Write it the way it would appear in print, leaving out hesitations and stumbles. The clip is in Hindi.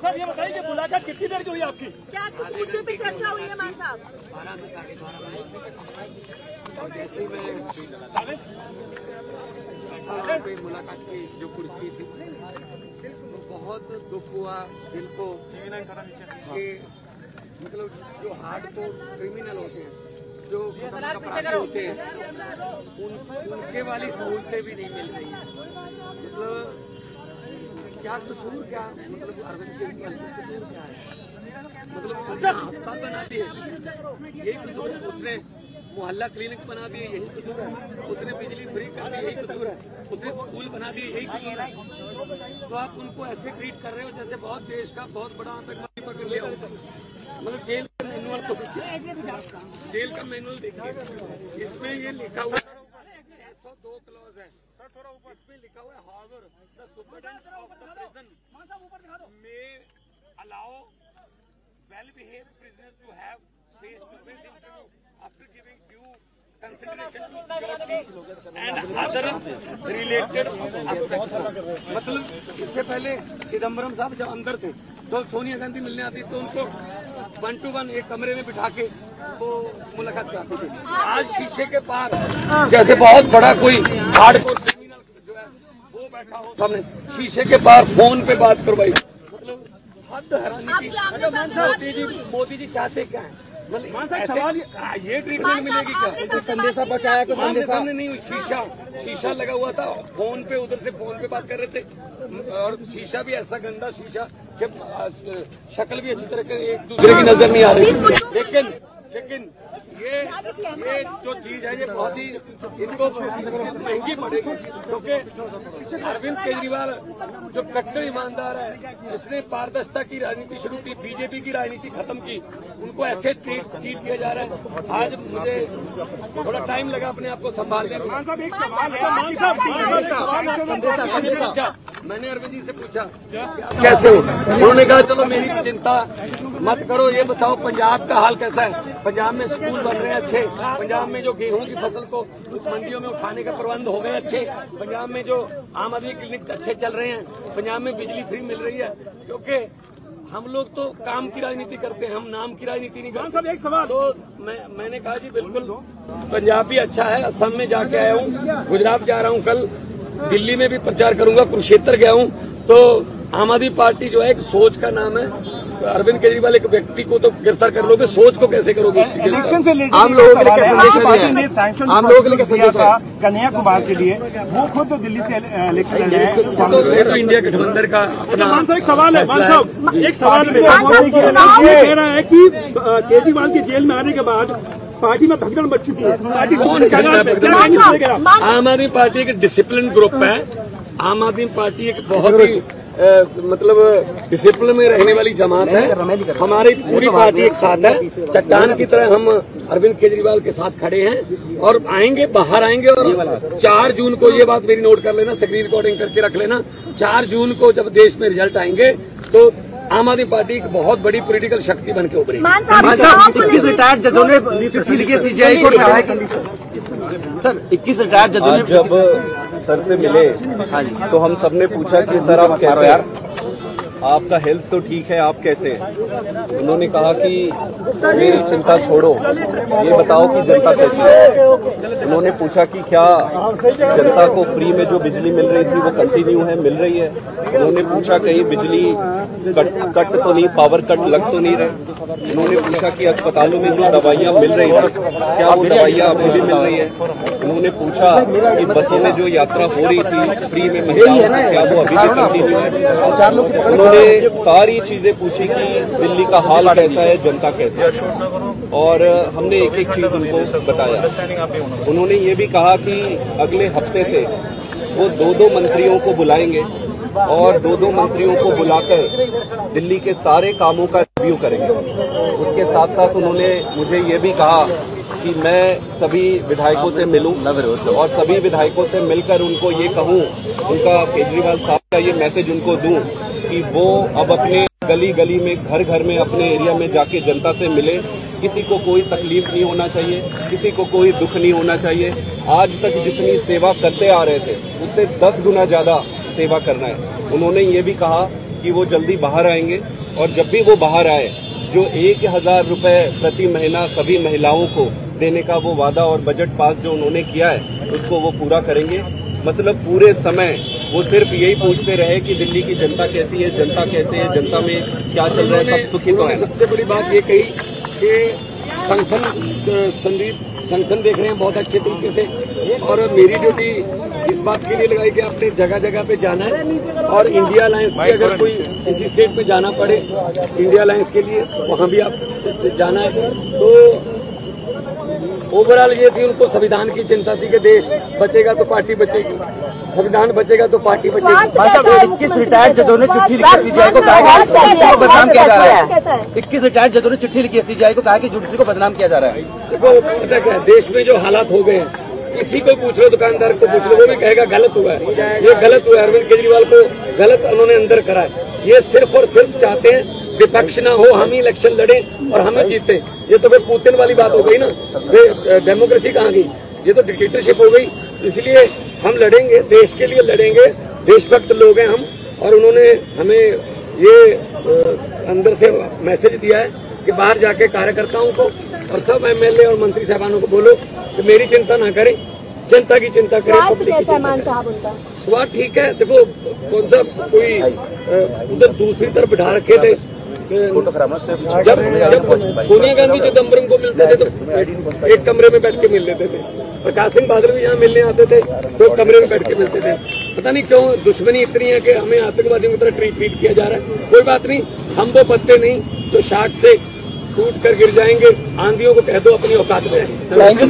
साहब ये बताइए कि मुलाकात कितनी देर की हुई आपकी? क्या कुछ मुद्दे पे चर्चा हुई है मान साहब? 12 से 12:30 और जैसे ही मैं मुलाकात की जो कुर्सी थी तो बहुत दुख हुआ दिल को कि मतलब जो हार्डकोर क्रिमिनल होते हैं, जो अपराधी होते हैं, उनके वाली सहूलतें भी नहीं मिल रही है। मतलब क्या कसूर, क्या मतलब अरविंद केजरीवाल का कसूर क्या है? मतलब अस्पताल बना दिए यही कसूर है, उसने मोहल्ला क्लिनिक बना दिए यही कसूर है, उसने बिजली फ्री कर दी यही कसूर है, उसने स्कूल बना दिए यही कसूर है। तो आप उनको ऐसे ट्रीट कर रहे हो जैसे बहुत देश का बहुत बड़ा आतंकवादी पकड़ लिया हो। मतलब जेल का मैनुअल को जेल का मैनुअल देखिए, इसमें ये लिखा हुआ 602 क्लॉज है, इसमें लिखा हुआ है however the superintendent of the prison may allow well behaved prisoners to have face to face interview after giving due consideration to security and other related aspects. मतलब इससे पहले चिदम्बरम साहब जब अंदर थे तो सोनिया गांधी मिलने आती तो उनको 1 to 1 एक कमरे में बिठा के वो मुलाकात कराती थी। आज शीशे के पार जैसे बहुत बड़ा कोई हार्डकोर क्रिमिनल जो है वो बैठा हो, सामने शीशे के पार फोन पे बात करवाई। मतलब हद हैरानी की। मोदी जी चाहते क्या है? मतलब ऐसे ये ट्रीटमेंट मिलेगी क्या? संदेशा बचाया तो सामने नहीं हुई, शीशा लगा हुआ था, फोन पे उधर से फोन पे बात कर रहे थे और शीशा भी ऐसा गंदा शीशा कि शक्ल भी अच्छी तरह के एक दूसरे की नजर नहीं आ रही। लेकिन ये जो चीज है ये बहुत ही इनको महंगी पड़ेगी, क्योंकि अरविंद केजरीवाल जो कट्टर ईमानदार है, जिसने पारदर्शिता की राजनीति शुरू की, बीजेपी की राजनीति खत्म की, उनको ऐसे ट्रीट किया जा रहा है। आज मुझे थोड़ा टाइम लगा अपने आप को संभालने में। मैंने अरविंद जी से पूछा कैसे हो, उन्होंने कहा चलो मेरी चिंता मत करो, ये बताओ पंजाब का हाल कैसा है? पंजाब में स्कूल बन रहे हैं अच्छे, पंजाब में जो गेहूं की फसल को मंडियों में उठाने का प्रबंध हो गए अच्छे, पंजाब में जो आम आदमी क्लिनिक अच्छे चल रहे हैं, पंजाब में बिजली फ्री मिल रही है। क्योंकि हम लोग तो काम की राजनीति करते हैं, हम नाम की राजनीति नहीं करते। एक सवाल तो मैंने कहा जी बिल्कुल पंजाब भी अच्छा है, असम में जाके आया हूँ, गुजरात जा रहा हूँ, कल दिल्ली में भी प्रचार करूंगा, कुरुक्षेत्र गया हूँ। तो आम आदमी पार्टी जो है एक सोच का नाम है। अरविंद केजरीवाल एक व्यक्ति को तो गिरफ्तार कर लोगे, सोच को कैसे करोगे? इलेक्शन से लेकर आम लोगों के लिए पार्टी ने सैंक्शन आम लोगों के लिए कन्हैया कुमार के लिए, वो खुद दिल्ली से इलेक्शन लड़ रहे हैं। तो इंडिया गठबंधन का अपना एक सवाल है, एक सवाल कह रहा है कि केजरीवाल के जेल में आने के बाद पार्टी में भगदड़ मच चुकी है। पार्टी आम आदमी पार्टी एक डिसिप्लिन ग्रुप है। आम आदमी पार्टी एक बहुत ही मतलब डिसिप्लिन में रहने वाली जमात है। हमारी पूरी पार्टी एक साथ है, चट्टान की तरह हम अरविंद केजरीवाल के साथ खड़े हैं और आएंगे, बाहर आएंगे। और 4 जून को ये बात मेरी नोट कर लेना, स्क्रीन रिकॉर्डिंग करके रख लेना, 4 जून को जब देश में रिजल्ट आएंगे तो आम आदमी पार्टी एक बहुत बड़ी पॉलिटिकल शक्ति बन के उभरेगी। 21 रिटायर्ड जजों ने सीजीआई को कहा है कि सर 21 रिटायर्ड जजों ने जब सर से मिले तो हम सबने पूछा कि सर आप कैसे हैं? आपका हेल्थ तो ठीक है, आप कैसे हैं? उन्होंने कहा कि मेरी चिंता छोड़ो, ये बताओ कि जनता कैसी है। उन्होंने पूछा कि क्या जनता को फ्री में जो बिजली मिल रही थी वो कंटिन्यू है, मिल रही है? उन्होंने पूछा कहीं बिजली कट तो नहीं, पावर कट लग तो नहीं रहे? उन्होंने पूछा कि अस्पतालों में जो दवाइयाँ मिल रही है क्या वो दवाइयाँ अभी भी मिल रही है? उन्होंने पूछा कि बसों में जो यात्रा हो रही थी फ्री में महिलाओं की, क्या वो अभी भी कंटिन्यू है? उन्होंने सारी चीजें पूछी कि दिल्ली का हाल कैसा है, जनता कैसा है, और हमने एक एक चीज उनको बताया। उन्होंने ये भी कहा कि अगले हफ्ते से वो 2-2 मंत्रियों को बुलाएंगे और 2-2 मंत्रियों को बुलाकर दिल्ली के सारे कामों का रिव्यू करेंगे। उसके साथ साथ उन्होंने मुझे ये भी कहा कि मैं सभी विधायकों से मिलूं और सभी विधायकों से मिलकर उनको ये कहूं, उनका केजरीवाल साहब का ये मैसेज उनको दूं कि वो अब अपने गली गली में, घर घर में, अपने एरिया में जाके जनता से मिले। किसी को कोई तकलीफ नहीं होना चाहिए, किसी को कोई दुख नहीं होना चाहिए। आज तक जितनी सेवा करते आ रहे थे उससे 10 गुना ज्यादा सेवा करना है। उन्होंने ये भी कहा कि वो जल्दी बाहर आएंगे और जब भी वो बाहर आए जो 1000 रुपए प्रति महीना सभी महिलाओं को देने का वो वादा और बजट पास जो उन्होंने किया है उसको वो पूरा करेंगे। मतलब पूरे समय वो सिर्फ यही पूछते रहे कि दिल्ली की जनता कैसी है, जनता कैसे है, जनता में क्या चल रहा है, सब सुखी तो है। सबसे बड़ी बात ये कही कि संगठन देख रहे हैं बहुत अच्छे तरीके से, और मेरी ड्यूटी इस बात के लिए लगाई कि आपने जगह जगह पे जाना है और इंडिया अलायंस की अगर कोई किसी स्टेट में जाना पड़े इंडिया अलायंस के लिए वहां भी आप जाना है। तो ओवरऑल ये थी, उनको संविधान की चिंता थी कि देश बचेगा तो पार्टी बचेगी, संविधान बचेगा तो पार्टी बचेगी। 21 रिटायर्ड जजों ने चिट्ठी लिखी सीजीआई को कहा कि जुडिशरी को बदनाम किया जा रहा है। 21 रिटायर्ड जजों ने चिट्ठी लिखी सीजीआई को कहा कि जुडिशरी को बदनाम किया जा रहा है। देखो पता क्या है, देश में जो हालात हो गए हैं, किसी को पूछ लो, दुकानदार को पूछ लो, वो भी कहेगा गलत हुआ है, ये गलत हुआ है। अरविंद केजरीवाल को गलत उन्होंने अंदर करा है। ये सिर्फ और सिर्फ चाहते हैं विपक्ष ना हो, हम ही इलेक्शन लड़े और हम ही जीते। ये तो फिर पुतिन वाली बात हो गई ना, फिर डेमोक्रेसी कहाँ गई, ये तो डिक्टेटरशिप हो गई। इसलिए हम लड़ेंगे, देश के लिए लड़ेंगे, देशभक्त लोग हैं हम। और उन्होंने हमें ये अंदर से मैसेज दिया है कि बाहर जाके कार्यकर्ताओं को और सब एमएलए और मंत्री साहबानों को बोलो कि मेरी चिंता ना करें, जनता की चिंता करें, पब्लिक की चिंता करें। स्वाद ठीक है। देखो कौन सा कोई उधर दूसरी तरफ बिठा रखे थे, जब सोनिया गांधी चिदम्बरम को मिलते थे तो एक कमरे में बैठ के मिल लेते थे, प्रकाश सिंह बादल भी यहाँ मिलने आते थे तो कमरे में बैठ के मिलते थे। पता नहीं क्यों दुश्मनी इतनी है कि हमें आतंकवादियों की तरह ट्रीट किया जा रहा है। कोई बात नहीं, हम वो पत्ते नहीं जो शाख से टूट कर गिर जाएंगे। आंधियों को कह दो अपनी औकात में। Thank you.